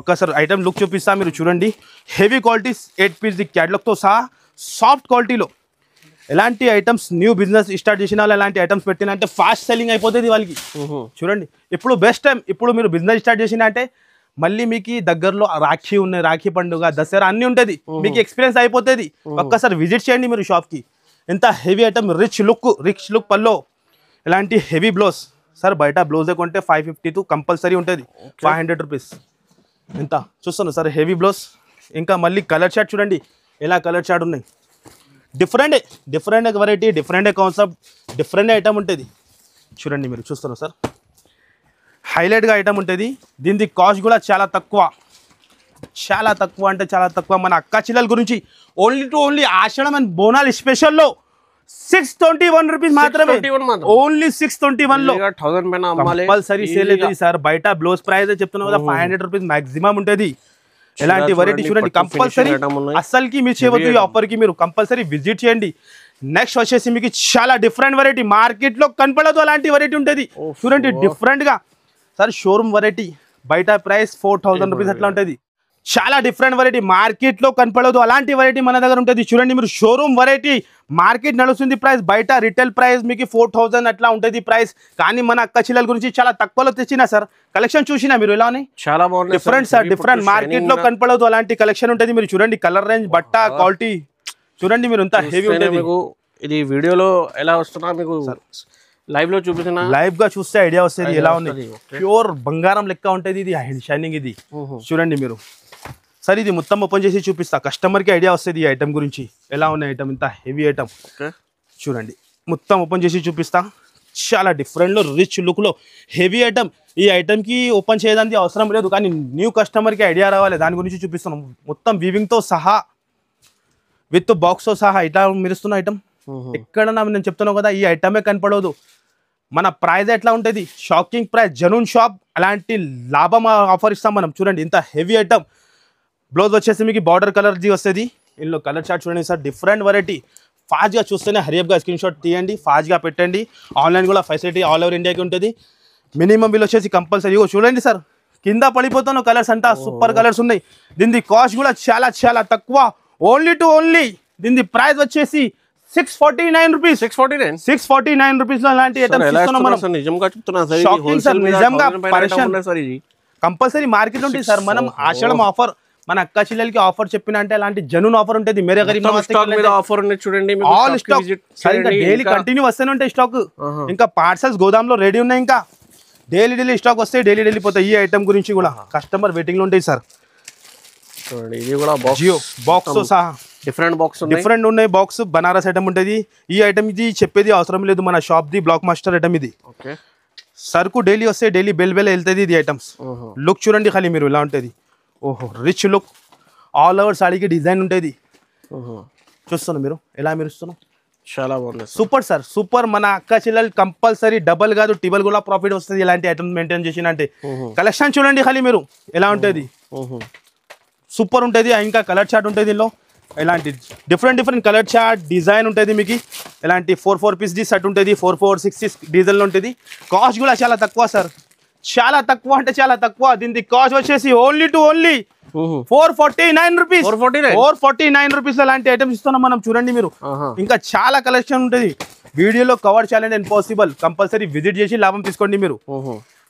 Speaker 1: ఒక్కసారి ఐటమ్ లుక్ చూపిస్తా మీరు చూడండి. హెవీ క్వాలిటీ 8 పీస్ క్యాటలాగ్ తో సహా సాఫ్ట్ క్వాలిటీలో. ఎలాంటి ఐటమ్స్ న్యూ బిజినెస్ స్టార్ట్ చేసిన వాళ్ళు ఎలాంటి ఐటమ్స్ పెట్టినా అంటే ఫాస్ట్ సెల్లింగ్ అయిపోతుంది వాళ్ళకి. చూడండి ఇప్పుడు బెస్ట్ టైం. ఇప్పుడు మీరు బిజినెస్ స్టార్ట్ చేసిన అంటే మళ్ళీ మీకు దగ్గరలో రాఖీ ఉన్నాయి, రాఖీ పండుగ, దసరా అన్ని ఉంటుంది, మీకు ఎక్స్పీరియన్స్ అయిపోతుంది. ఒక్కసారి విజిట్ చేయండి మీరు షాప్ కి. ఎంత హెవీ ఐటమ్, రిచ్ లుక్ పల్లో. ఎలాంటి హెవీ బ్లౌజ్ సార్. బయట బ్లౌజ్ కొంటే 550 కంపల్సరీ ఉంటుంది. 500 రూపీస్. ఎంత చూస్తున్నా సార్ హెవీ బ్లౌజ్. ఇంకా మళ్ళీ కలర్ చార్ట్ చూడండి, ఎలా కలర్ చార్ట్ ఉన్నాయి. Different variety, different concept, different item ఉంటుంది. చూడండి మీరు చూస్తున్నారు సార్, హైలైట్గా ఐటమ్ ఉంటుంది. దీని కాస్ట్ కూడా చాలా తక్కువ అంటే చాలా తక్కువ. మన అక్క చెల్లెల గురించి ఓన్లీ ఆషాఢం అండ్ బోనాల్ స్పెషల్లో 621 రూపీస్ మాత్రమే. ఓన్లీ 621 లో కంపల్సరీ సేల్ అవుతుంది సార్. బయట బ్లౌజ్ ప్రైస్ చెప్తున్నా కదా 500 రూపీస్ మాక్సిమం ఉంటుంది. ఎలాంటి వెరైటీ చూడండి, కంపల్సరీ అస్సలకి మిస్ చేయవద్దు. ఈ ఆఫర్ కి మీరు కంపల్సరీ విజిట్ చేయండి. నెక్స్ట్ వచ్చేసి మీకు చాలా డిఫరెంట్ వెరైటీ, మార్కెట్ లో కనపడదు అలాంటి వెరైటీ ఉంటుంది. చూడండి డిఫరెంట్ గా సార్. షోరూమ్ వెరైటీ, బయట ప్రైస్ 4000 రూపీస్ అట్లా ఉంటుంది. చాలా డిఫరెంట్ వెరైటీ, మార్కెట్ లో కనపడదు అలాంటి వెరైటీ మన దగ్గర ఉంటుంది. చూడండి మీరు, షోరూమ్ వెరైటీ. మార్కెట్ నడుస్తుంది ప్రైస్, బయట రిటైల్ ప్రైస్ మీకు 4000 అట్లా ఉంటుంది ప్రైస్. కానీ మన అక్క చెల్లెల గురించి చాలా తక్కువలో తెచ్చినా సార్. కలెక్షన్ చూసినా మీరు ఎలా ఉన్నాయి,
Speaker 2: చాలా బాగుంది.
Speaker 1: Different sir, different. మార్కెట్ లో కనపడదు అలాంటి కలెక్షన్ ఉంటుంది. మీరు చూడండి కలర్ రేంజ్, బట్ట క్వాలిటీ చూడండి మీరు, ఎంత హెవీ ఉంటుంది.
Speaker 2: ఇది వీడియోలో ఎలా వస్తున్నా మీకు లైవ్ లో చూపిస్తున్నా,
Speaker 1: లైవ్ గా చూస్తే ఐడియా వస్తుంది ఎలా ఉంది. ప్యూర్ బంగారం లెక్క ఉంటుంది ఇది, షైనింగ్ ఇది. చూడండి మీరు సార్, ఇది మొత్తం ఓపెన్ చేసి చూపిస్తా, కస్టమర్ కి ఐడియా వస్తుంది ఈ ఐటమ్ గురించి ఎలా ఉన్న ఐటమ్. ఇంత హెవీ ఐటమ్ చూడండి, మొత్తం ఓపెన్ చేసి చూపిస్తా. చాలా డిఫరెంట్లో రిచ్ లుక్లో హెవీ ఐటమ్. ఈ ఐటమ్కి ఓపెన్ చేయడానికి అవసరం లేదు, కానీ న్యూ కస్టమర్కి ఐడియా రావాలి, దాని గురించి చూపిస్తున్నాం. మొత్తం వీవింగ్తో సహా విత్ బాక్స్తో సహా ఇట్లా మెరుస్తున్న ఐటమ్. ఎక్కడన్నా నేను చెప్తున్నాను కదా, ఈ ఐటమే కనపడదు. మన ప్రైస్ ఎట్లా ఉంటుంది, షాకింగ్ ప్రైస్, జెన్యూన్ షాప్. అలాంటి లాభం ఆఫర్ ఇస్తాం మనం. చూడండి ఇంత హెవీ ఐటమ్. బ్లౌజ్ వచ్చేసి మీకు బార్డర్ కలర్ది వస్తుంది. ఇందులో కలర్ చార్ట్ చూడండి సార్, డిఫరెంట్ వెరైటీ. ఫాస్ట్గా చూస్తేనే హరియప్గా స్క్రీన్ షాట్ తీయండి, ఫాస్ట్గా పెట్టండి. ఆన్లైన్ కూడా ఫెసిలిటీ ఆల్ ఓవర్ ఇండియాకి ఉంటుంది. మినిమం బిల్ వచ్చేసి కంపల్సరీ. చూడండి సార్, కింద పడిపోతాను కలర్స్ అంతా సూపర్ కలర్స్ ఉన్నాయి. దీని కాస్ట్ కూడా చాలా చాలా తక్కువ, ఓన్లీ టు ఓన్లీ. దీని ప్రైస్ వచ్చేసి 649 రూపీస్. 649 రూపీస్ లో ఇలాంటి ఐటమ్స్ ఇస్తున్నాం మనం.
Speaker 2: నిజంగా చెప్తున్నా సార్,
Speaker 1: షాకింగ్ సార్, నిజంగా కంపల్సరీ మార్కెట్ ఉంటుంది సార్. మనం ఆషాఢం ఆఫర్, మన అక్క చెల్లెలకి ఆఫర్ చెప్పిన అంటే అలాంటి జెన్యూన్ ఆఫర్ ఉంటుంది. మేరే గరీబ్
Speaker 2: ఆఫర్ ఉంది చూడండి,
Speaker 1: ఆల్ స్టాక్ డైలీ కంటిన్యూ వస్తూనే ఉంటాయి స్టాక్. ఇంకా పార్సల్స్ గోదాంలో రెడీ ఉన్నాయి, ఇంకా డైలీ స్టాక్ వస్తాయి, డైలీ పోతాయి. ఈ ఐటమ్ గురించి కూడా కస్టమర్ వెయిటింగ్ లో ఉంటాయి సార్.
Speaker 2: చూడండి ఇది కూడా
Speaker 1: జియో బాక్స్ సహా
Speaker 2: డిఫరెంట్
Speaker 1: ఉన్నాయి. బాక్స్ బనారస్ ఐటమ్ ఉంటుంది. ఈ ఐటమ్ ఇది చెప్పేది అవసరం లేదు, మన shop the black master item ఇది. సరుకు డైలీ వస్తే డైలీ బెల్ వెళ్తుంది ఇది ఐటమ్స్. లుక్ చూడండి ఖాళీ మీరు ఇలా ఉంటుంది. ఓహో రిచ్ లుక్, ఆల్ ఓవర్ సాడీకి డిజైన్ ఉంటుంది. చూస్తున్నాం మీరు ఎలా మెరుస్తున్నాం,
Speaker 2: చాలా బాగుంది.
Speaker 1: Super sir, super. మన అక్క చెల్లెలు కంపల్సరీ డబల్ కాదు ట్రిబల్ కూడా ప్రాఫిట్ వస్తుంది ఇలాంటి ఐటమ్స్ మెయింటైన్ చేసినంటే. కలెక్షన్ చూడండి ఖాళీ మీరు ఎలా ఉంటుంది, సూపర్ ఉంటుంది. ఇంకా కలర్ చార్ట్ ఉంటుంది దీనిలో. ఇలాంటి డిఫరెంట్ కలర్ చార్ట్ డిజైన్ ఉంటుంది మీకు. ఇలాంటి 4 పీస్ ది సెట్ ఉంటుంది, 4 డీజిల్లో ఉంటుంది. కాస్ట్ కూడా చాలా తక్కువ సార్, చాలా తక్కువ అంటే చాలా తక్కువ. దీని కాస్ట్ వచ్చేసి only to only 449 rupees. 449 rupees అలాంటి ఐటమ్స్ ఇస్తున్నాం మనం. చూడండి మీరు, ఇంకా చాలా కలెక్షన్ ఉంటుంది. వీడియోలో కవర్ చేయాలంటే ఇంపాసిబుల్. కంపల్సరీ విజిట్ చేసి లాభం తీసుకోండి మీరు.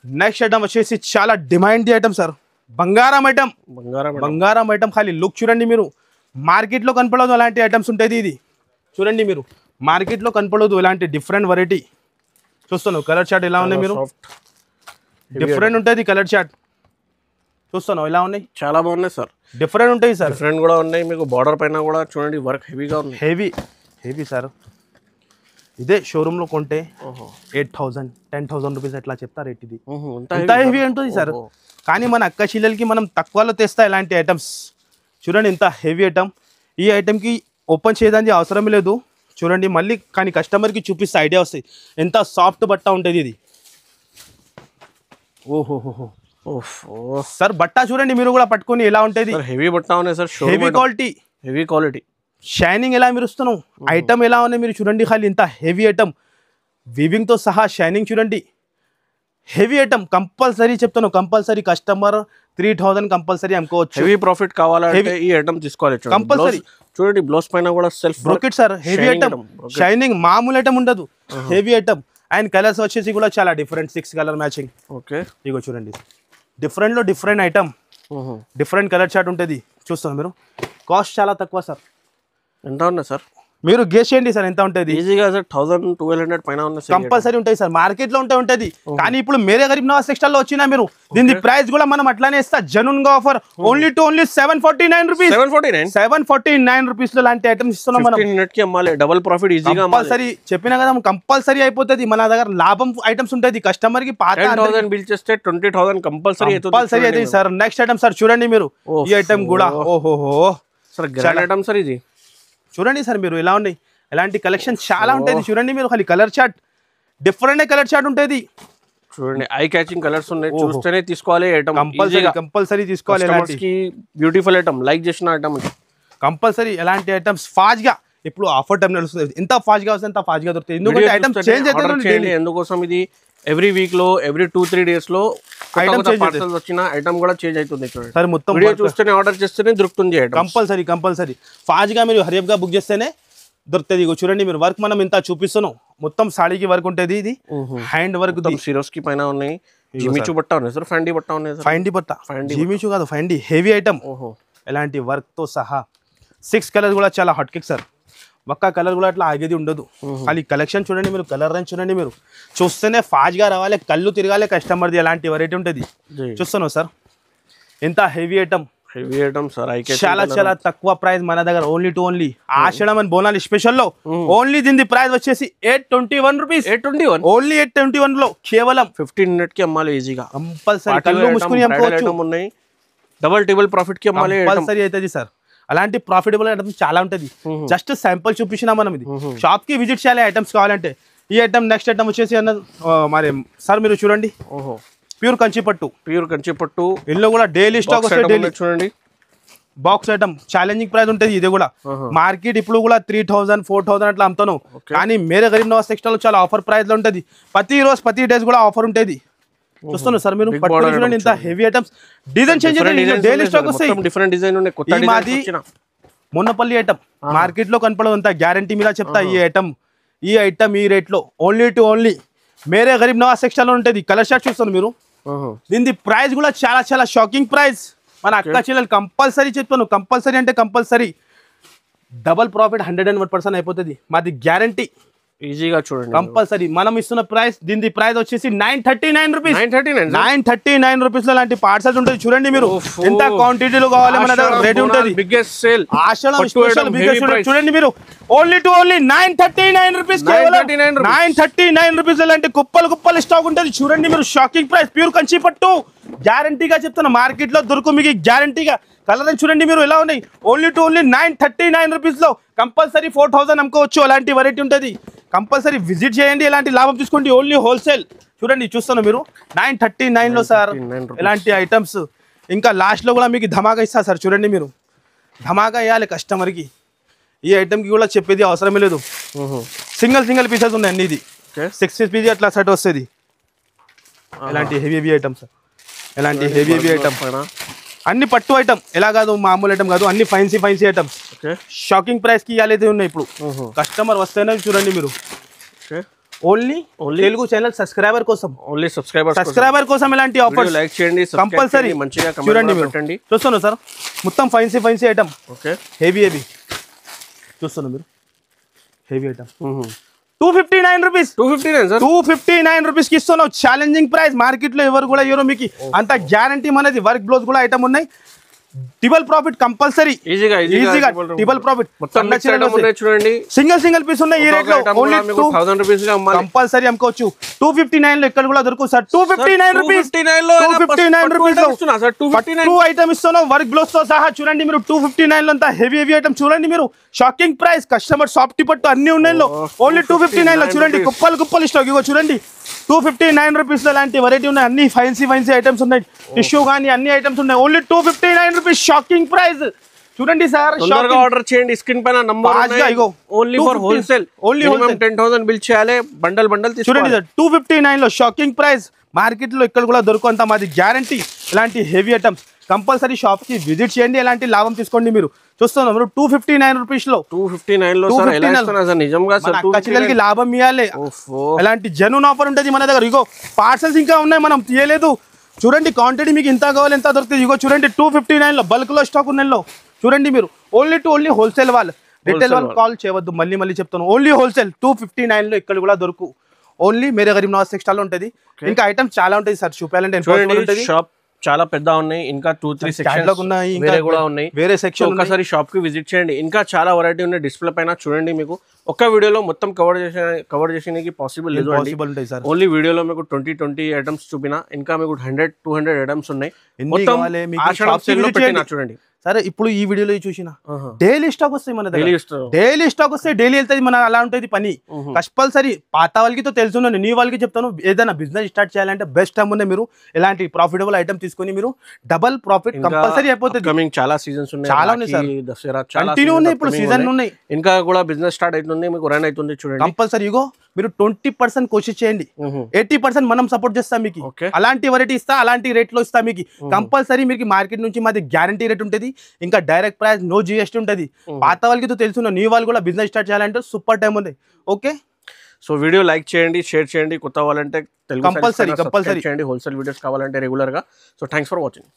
Speaker 1: నెక్స్ట్ ఐటమ్ వచ్చేసి చాలా డిమాండ్ ఐటమ్ సార్, బంగారం ఐటమ్. ఖాళీ లుక్ చూడండి మీరు, మార్కెట్లో కనపడదు అలాంటి ఐటమ్స్ ఉంటుంది. ఇది చూడండి మీరు, మార్కెట్లో కనపడదు ఇలాంటి డిఫరెంట్ వెరైటీ. చూస్తున్నావు కలర్ చార్ట్ ఎలా ఉన్నాయి మీరు, డిఫరెంట్ ఉంటుంది కలర్ చార్ట్. చూస్తున్నావు ఎలా ఉన్నాయి,
Speaker 2: చాలా బాగున్నాయి సార్.
Speaker 1: డిఫరెంట్ ఉంటాయి సార్,
Speaker 2: డిఫరెంట్ కూడా ఉన్నాయి. మీకు బార్డర్ పైన కూడా చూడండి వర్క్ హెవీగా ఉంది.
Speaker 1: Heavy sir. ఇదే షోరూంలో కొంటే 8,000 10,000 రూపీస్ ఎట్లా చెప్తా రేట్. ఇది ఇంత హెవీ ఉంటుంది సార్, కానీ మన అక్క చెల్లెలకి మనం తక్కువలో తెస్తా ఇలాంటి ఐటమ్స్. చూడండి ఇంత హెవీ ఐటమ్. ఈ ఐటమ్కి ఓపెన్ చేయడానికి అవసరం లేదు. చూడండి మళ్ళీ, కానీ కస్టమర్కి చూపిస్తే ఐడియా వస్తుంది ఎంత సాఫ్ట్ బట్ట ఉంటుంది ఇది. ఓహో సార్, బట్ట చూడండి మీరు కూడా పట్టుకొని ఎలా ఉంటుంది.
Speaker 2: హెవీ బట్ట ఉన్నాయి సార్, హెవీ క్వాలిటీ.
Speaker 1: షైనింగ్ ఎలా మెరుస్తున్నావు, ఐటమ్ ఎలా ఉన్నాయి మీరు చూడండి. ఖాళీ ఇంత హెవీ ఐటమ్, వీవింగ్తో సహా షైనింగ్ చూడండి. హెవీ ఐటమ్ కంపల్సరీ చెప్తాను, కంపల్సరీ కస్టమర్ 3,000 కంపల్సరీ అమ్ముకోవచ్చు.
Speaker 2: హెవీ ప్రాఫిట్ కావాలంటే ఈ ఐటమ్ తీసుకోవాలి
Speaker 1: కంపల్సరీ.
Speaker 2: చూడండి బ్లౌజ్ పైన కూడా self
Speaker 1: brocade sir, heavy item, shining మామూలు ఐటమ్ ఉండదు, హెవీ ఐటమ్. అండ్ కలర్స్ వచ్చేసి కూడా చాలా డిఫరెంట్, 6 కలర్ మ్యాచింగ్.
Speaker 2: ఓకే
Speaker 1: ఇగో చూడండి, డిఫరెంట్లో different item, different colour chart ఉంటుంది. చూస్తాను మీరు, కాస్ట్ చాలా తక్కువ సార్.
Speaker 2: ఎంత ఉన్నాయి సార్,
Speaker 1: మీరు గెస్ చేయండి సార్ ఎంత ఉంటుంది.
Speaker 2: ఈజీగా సార్ 1000-1200 పైన ఉన్నాయి,
Speaker 1: కంపల్సరీ ఉంటాయి సార్. మార్కెట్ లో ఉంటుంది, కానీ ఇప్పుడు మేరే గరీబ్ నవాజ్ టెక్స్టైల్ లో వచ్చినా మీరు దీని ప్రైస్ కూడా మనం అట్లానే ఇస్తా. జెన్యూన్ గా offer, only to only 749 rupees. 749 rupees లో లాంటి ఐటమ్స్ ఇస్తున్నాం మనం.
Speaker 2: డబుల్ ప్రాఫిట్ ఈజీగా
Speaker 1: కంపల్సరీ చెప్పినా కదా, కంపల్సరీ అయిపోతుంది. మన దగ్గర లాభం ఐటమ్స్ ఉంటుంది. కస్టమర్ కి
Speaker 2: 10,000 బిల్ చేస్తే 20,000 కంపల్సరీ
Speaker 1: అవుతుంది సార్. నెక్స్ట్ ఐటమ్ సార్ చూడండి మీరు, ఈ ఐటమ్ కూడా ఓహోహో
Speaker 2: సార్, గ్రాండ్ ఐటమ్ సార్ ఇది.
Speaker 1: చూడండి సార్ మీరు ఎలా ఉన్నాయి, ఎలాంటి కలెక్షన్ చాలా ఉంటుంది. చూడండి మీరు, ఖాళీ colour chart different colour chart ఉంటుంది.
Speaker 2: చూడండి ఐ క్యాచింగ్ కలర్స్ ఉన్నాయి, చూస్తేనే తీసుకోవాలి ఐటమ్.
Speaker 1: కంపల్సరీ తీసుకోవాలి.
Speaker 2: బ్యూటిఫుల్ ఐటమ్, లైక్ చేసిన ఐటమ్
Speaker 1: కంపల్సరీ. ఎలాంటి ఐటమ్స్ ఫాస్ట్ గా ఇప్పుడు ఆఫర్ టైం నడుస్తుంది, ఎంత ఫాస్ట్ గా వస్తే ఎంత ఫాస్ట్ గా దొరుకుతుంది. ఎందుకంటే ఐటమ్ చేంజ్ అవుతుంది.
Speaker 2: ఎందుకోసం ఇది ఎవ్రీ వీక్ లో, ఎవ్రీ 2-3 డేస్ లో పార్సల్స్ వచ్చిన ఐటమ్ కూడా చేంజ్ అవుతుంది.
Speaker 1: సార్ మొత్తం
Speaker 2: వీడియో చూస్తేనే, ఆర్డర్ చేస్తేనే దొరుకుతుంది
Speaker 1: కంపల్సరీ. ఫాస్ట్ గా మీరు హరియప్ గా బుక్ చేస్తేనే దొరుకుతుంది. చూడండి మీరు, వర్క్ మనం ఇంత చూపిస్తున్నాం, మొత్తం సాడీకి వర్క్ ఉంటుంది. ఇది హ్యాండ్ వర్క్,
Speaker 2: సిరోస్కి పైన ఉన్నాయి, జిమిచు బట్ట ఉన్నాయి సార్, ఫైండీ బట్ట ఉన్నాయి.
Speaker 1: ఫైండీ బట్ట, జిమిచు కాదు ఫైండీ, హెవీ ఐటమ్. ఎలాంటి వర్క్ తో సహా 6 కలర్స్ కూడా చాలా హాట్ కేక్ సార్. ఒక్క కలర్ కూడా అట్లా ఆగేది ఉండదు. ఖాళీ కలెక్షన్ చూడండి మీరు, కలర్ రేంజ్ చూడండి మీరు, చూస్తేనే ఫాస్ట్ గా రావాలి, కళ్ళు తిరగాలి కస్టమర్ది. ఎలాంటి వెరైటీ ఉంటుంది చూస్తున్నావు సార్. ఎంత heavy item,
Speaker 2: heavy item sir ఐకే
Speaker 1: చాలా చాలా తక్కువ ప్రైస్ మన దగ్గర only to only Ashadham and Bonali special లో ఓన్లీ దీని ప్రైస్ వచ్చేసి 821 రూపీస్.
Speaker 2: 821
Speaker 1: ఓన్లీ 821 లో కేవలం
Speaker 2: 1500 కి అమ్మాలి ఈజీగా.
Speaker 1: కంపల్సరీ కళ్ళు మూసుకుని అమ్ముకోవచ్చు.
Speaker 2: ఉన్నాయి డబుల్ టేబుల్ ప్రాఫిట్ కి అమ్మాలి
Speaker 1: కంపల్సరీ అవుతుంది సార్. అలాంటి ప్రాఫిటబుల్ ఐటమ్స్ చాలా ఉంటది. జస్ట్ శాంపుల్ చూపించినా మనం ఇది షాప్ కి విజిట్ చేయాలి ఐటమ్స్ కావాలంటే. ఈ ఐటమ్ నెక్స్ట్ ఐటమ్ వచ్చేసి అన్న మరి సార్ మీరు చూడండి ప్యూర్ కంచిపట్టు. ఇందులో కూడా డైలీ స్టాక్ వస్తాయి. డైలీ చూడండి బాక్స్ ఐటమ్ ఛాలెంజింగ్ ప్రైస్ ఉంటుంది. ఇది కూడా మార్కెట్ ఇప్పుడు కూడా 3000 4000 అట్లా అమ్ముతాను. కానీ మేరే గరీబ్ నవాజ్ టెక్స్టైల్ చాలా ఆఫర్ ప్రైస్ లో ఉంటుంది. ప్రతి డేస్ కూడా ఆఫర్ ఉంటుంది. చూస్తున్నారు సార్ మీరు చూడండి ఇంత heavy items design change daily stock వస్తాయి.
Speaker 2: డిఫరెంట్ డిజైన్ ఉన్నాయి.
Speaker 1: మాది మొన్నపల్లి ఐటమ్ మార్కెట్ లో కనపడదు అంత గ్యారంటీ మీద చెప్తా. ఈ ఐటమ్ ఈ రేట్ లో only to only Mere Garib Nawaz textile లో ఉంటుంది. కలర్ షార్ట్ చూస్తాను మీరు. దీని ప్రైస్ కూడా చాలా చాలా షాకింగ్ ప్రైస్. మన అక్క చెల్లెలు కంపల్సరీ చెప్తాను. కంపల్సరీ అంటే కంపల్సరీ డబల్ ప్రాఫిట్ 101% అయిపోతుంది. మాది గ్యారంటీ.
Speaker 2: ఈజీగా చూడండి
Speaker 1: కంపల్సరీ. మనం ఇస్తున్న ప్రైస్ దీని ప్రైస్ వచ్చేసి 939 రూపీస్. 939 రూపీస్ లో లాంటి పార్సల్స్ ఉంటుంది. చూడండి మీరు ఎంత క్వాంటిటీలో కావాలి మన దగ్గర రేట్ ఉంటుంది.
Speaker 2: బిగ్గెస్ట్ సేల్
Speaker 1: ఆషాఢం స్పెషల్ బిగ్గెస్ట్ చూడండి మీరు only to only 939 rupees. 939 rupees లాంటి కుప్పలు స్టాక్ ఉంటుంది. చూడండి మీరు షాకింగ్ ప్రైస్. ప్యూర్ కంచి పట్టు గ్యారంటీగా చెప్తాను. మార్కెట్ లో దొరుకు మీకు గ్యారంటీగా. కలర్ అని చూడండి మీరు ఎలా ఉన్నాయి. ఓన్లీ టు ఓన్లీ 939 రూపీస్ లో కంపల్సరీ 4000 అమ్ముకోవచ్చు. అలాంటి వెరైటీ ఉంటుంది. కంపల్సరీ విజిట్ చేయండి. ఎలాంటి లాభం తీసుకోండి. Only wholesale. చూడండి చూస్తాను మీరు 939 లో సార్ ఇలాంటి ఐటమ్స్. ఇంకా లాస్ట్ లో కూడా మీకు ధమాకా ఇస్తా సార్. చూడండి మీరు ధమాకా ఇవ్వాలి కస్టమర్ కి. ఈ ఐటమ్ కి కూడా చెప్పేది అవసరమే లేదు. సింగిల్ పీసెస్ ఉన్నాయి అన్ని. ఇది 6 పీస్ అట్లా సెట్ వస్తుంది. ఇలాంటి హెవీ ఐటమ్స్. ఇలాంటి హెవీ ఐటమ్ అన్ని పట్టు ఐటమ్. ఎలా కాదు మామూలు ఐటమ్ కాదు. అన్ని ఫైన్సీ ఐటమ్స్. షాకింగ్ ప్రైస్ కి ఇవ్వాలి ఉన్నాయి. ఇప్పుడు కస్టమర్ వస్తేనే చూడండి మీరు. ఓన్లీ తెలుగు ఛానల్ సబ్స్క్రైబర్ కోసం.
Speaker 2: ఓన్లీ సబ్స్క్రైబర్
Speaker 1: కోసం ఇలాంటి ఆఫర్
Speaker 2: లైక్ చేయండి.
Speaker 1: కంపల్సరీ చూడండి మీరు. చూస్తాను సార్ మొత్తం ఫైన్సీ ఐటమ్. హెవీ చూస్తాను మీరు హెవీ ఐటమ్. 259 రూపీస్. 259 రూపీస్ కి ఇస్తున్నావు. Challenging price. మార్కెట్ లో ఎవరు కూడా ఇవ్వరు మీకు అంత గ్యారంటీ. మనది వర్క్ బ్లౌజ్ కూడా ఐటమ్ ఉన్నాయి. Double profit compulsory. ఈజీగా డబుల్ ప్రాఫిట్.
Speaker 2: చూడండి
Speaker 1: సింగిల్ పీస్ ఉన్నాయి. ఈ రేట్ లో ఓన్లీ
Speaker 2: 1000 రూపీస్
Speaker 1: కంపల్సరీ అమ్ముకోవచ్చు. 259 లో ఇక్కడ కూడా దొరుకు సార్. 259 రూపీస్. 259 రూపీస్ పట్టు ఐటమ్ ఇస్తున్నావు వర్క్ బ్లౌజ్ తో సహా. చూడండి మీరు 259 లో అంతా హెవీ ఐటమ్. చూడండి మీరు షాకింగ్ ప్రైస్. కస్టమర్ సాఫ్ట్ పట్టు అన్ని ఉన్నాయి. ఓన్లీ 259 లో చూడండి కుప్పలు స్టాక్. ఇగో చూడండి 259 రూపీస్ లో లాంటి వెరైటీ ఉన్నాయి. అన్ని ఫైన్సీ ఐటమ్స్ ఉన్నాయి. టిష్యూ కానీ అన్ని ఐటమ్స్ ఉన్నాయి. Only 259 rupees shocking price. చూడండి సార్
Speaker 2: ఆర్డర్ చేయండి. స్క్రీన్ పైన number only for wholesale. Only 10,000 bill చేయాలి. బండల్
Speaker 1: చూడండి సార్ 259 లో షాకింగ్ ప్రైస్. మార్కెట్ లో ఇక్కడ కూడా దొరుకు అంత మాది గ్యారంటీ. ఇలాంటి హెవీ ఐటమ్స్ కంపల్సరీ షాప్ కి విజిట్ చేయండి. ఎలాంటి లాభం తీసుకోండి మీరు. చూస్తున్నాం మీరు 259 రూపీస్ లో.
Speaker 2: 259 లో నిజంగా
Speaker 1: ఖచ్చితంగా లాభం ఇవ్వాలి. ఎలాంటి జెన్యూన్ ఆఫర్ ఉంటుంది మన దగ్గర. ఇగో పార్సల్స్ ఇంకా ఉన్నాయి మనం తీయలేదు. చూడండి క్వాంటిటీ మీకు ఎంత కావాలి ఎంత దొరుకుతుంది. ఇగో చూడండి 259 లో బల్క్ లో స్టాక్ ఉన్నాయి. చూడండి మీరు ఓన్లీ టు ఓన్లీ హోల్సేల్ వాళ్ళు. రిటైల్ వాళ్ళు కాల్ చేయవద్దు. మళ్ళీ చెప్తాను. ఓన్లీ హోల్సేల్ 259 లో ఇక్కడ కూడా దొరుకు. ఓన్లీ మేరే గరీబ్ నవాజ్ టెక్స్టైల్ ఉంటుంది. ఇంకా ఐటమ్స్ చాలా ఉంటాయి సార్. చూపాలంటే
Speaker 2: షాప్ చాలా పెద్ద ఉన్నాయి. ఇంకా 2-3 సెక్షన్స్ ఉన్నాయి. వేరే సెక్షన్. ఒకసారి షాప్ కి విజిట్ చేయండి. ఇంకా చాలా వెరైటీ ఉన్నాయి డిస్ప్లే పైన. చూడండి మీకు ఒక్క వీడియోలో మొత్తం కవర్ చేసేకి పాసిబుల్ లేదు. ఓన్లీ వీడియోలో మీకు 20 ఐటమ్స్ చూపినా. ఇంకా మీకు 100-200 ఐటమ్స్ ఉన్నాయి. చూడండి
Speaker 1: సరే ఇప్పుడు ఈ వీడియోలో చూసిన డైలీ స్టాక్ వస్తాయి మన దగ్గర. డైలీ స్టాక్ వస్తాయి. డైలీ వెళ్తుంది మన. అలా ఉంటుంది పని కంపల్సరీ. పాత వాళ్ళకి తెలుసున్నాను. నీ వాళ్ళకి చెప్తాను. ఏదైనా బిజినెస్ స్టార్ట్ చేయాలంటే బెస్ట్ టైం ఉంది. మీరు ఇలాంటి ప్రాఫిటబుల్ ఐటమ్ తీసుకొని మీరు డబల్ ప్రాఫిట్ కంపల్సరీ అయిపోతుంది.
Speaker 2: చాలా సీజన్స్ ఉన్నాయి.
Speaker 1: చాలా ఉన్నాయి సార్.
Speaker 2: దసరా
Speaker 1: కంటిన్యూ ఉన్నాయి. ఇప్పుడు సీజన్ ఉన్నాయి.
Speaker 2: ఇంకా కూడా బిజినెస్ స్టార్ట్ అవుతుంది. మీకు రన్ అవుతుంది. చూడండి
Speaker 1: కంపల్సరీ. ఇగో మీరు 20% కోషిష్ చేయండి. 80% మనం సపోర్ట్ చేస్తాం మీకు. అలాంటి వెరైటీ ఇస్తా. అలాంటి రేట్ లో ఇస్తా మీకు. కంపల్సరీ మీకు మార్కెట్ నుంచి మాది గ్యారంటీ రేట్ ఉంటుంది. ఇంకా డైరెక్ట్ ప్రైస్ నో జిఎస్టీ ఉంటుంది. పాత వాళ్ళకి తెలుసు. నీ వాళ్ళు కూడా బిజినెస్ స్టార్ట్ చేయాలంటే సూపర్ టైం ఉంది. ఓకే
Speaker 2: సో వీడియో లైక్ చేయండి, షేర్ చేయండి. కొత్త వాళ్ళంటే
Speaker 1: కంపల్సరీ
Speaker 2: చేయండి. హోల్సేల్ వీడియోస్ కావాలంటే రెగ్యులర్ గా. So thanks for watching.